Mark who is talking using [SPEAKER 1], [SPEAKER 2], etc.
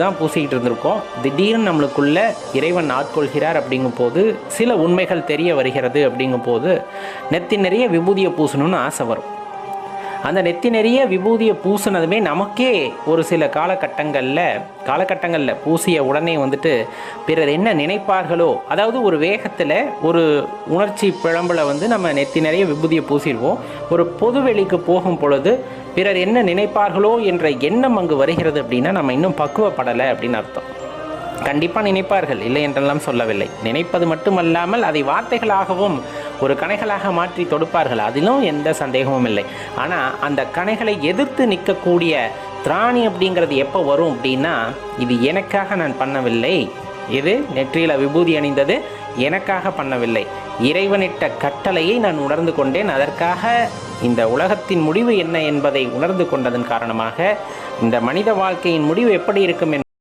[SPEAKER 1] தான் பூசிக்கிட்டு இருந்திருக்கோம். திடீர்னு நம்மளுக்குள்ள இறைவன் ஆட்கொள்கிறார் அப்படிங்கும் போது சில உண்மைகள் தெரிய வருகிறது அப்படிங்கும் போது நெத்தி நிறைய விபூதியை பூசணும்னு ஆசை வரும். அந்த நெத்தி நிறைய விபூதியை பூசினதுமே நமக்கே ஒரு சில காலகட்டங்களில் பூசிய உடனே வந்துட்டு பிறர் என்ன நினைப்பார்களோ, அதாவது ஒரு வேகத்தில் ஒரு உணர்ச்சி பிழம்பில் நம்ம நெத்தி நிறைய விபூதியை பூசிடுவோம். ஒரு பொதுவெளிக்கு போகும் பொழுது பிறர் என்ன நினைப்பார்களோ என்ற எண்ணம் அங்கு வருகிறது அப்படின்னா நம்ம இன்னும் பக்குவப்படலை அப்படின்னு அர்த்தம். கண்டிப்பாக நினைப்பார்கள், இல்லை என்றெல்லாம் சொல்லவில்லை. நினைப்பது மட்டுமல்லாமல் அதை வார்த்தைகளாகவும் ஒரு கணைகளாக மாற்றி தொடுப்பார்கள், அதிலும் எந்த சந்தேகமும் இல்லை. ஆனால் அந்த கணைகளை எதிர்த்து நிற்கக்கூடிய திராணி அப்படிங்கிறது எப்போ வரும் அப்படின்னா, இது எனக்காக நான் பண்ணவில்லை, இது நெற்றியில் விபூதி அணிந்தது எனக்காக பண்ணவில்லை, இறைவனிட்ட கட்டளையை நான் உணர்ந்து கொண்டேன், அதற்காக இந்த உலகத்தின் முடிவு என்ன என்பதை உணர்ந்து கொண்டதன் காரணமாக இந்த மனித வாழ்க்கையின் முடிவு எப்படி இருக்கும்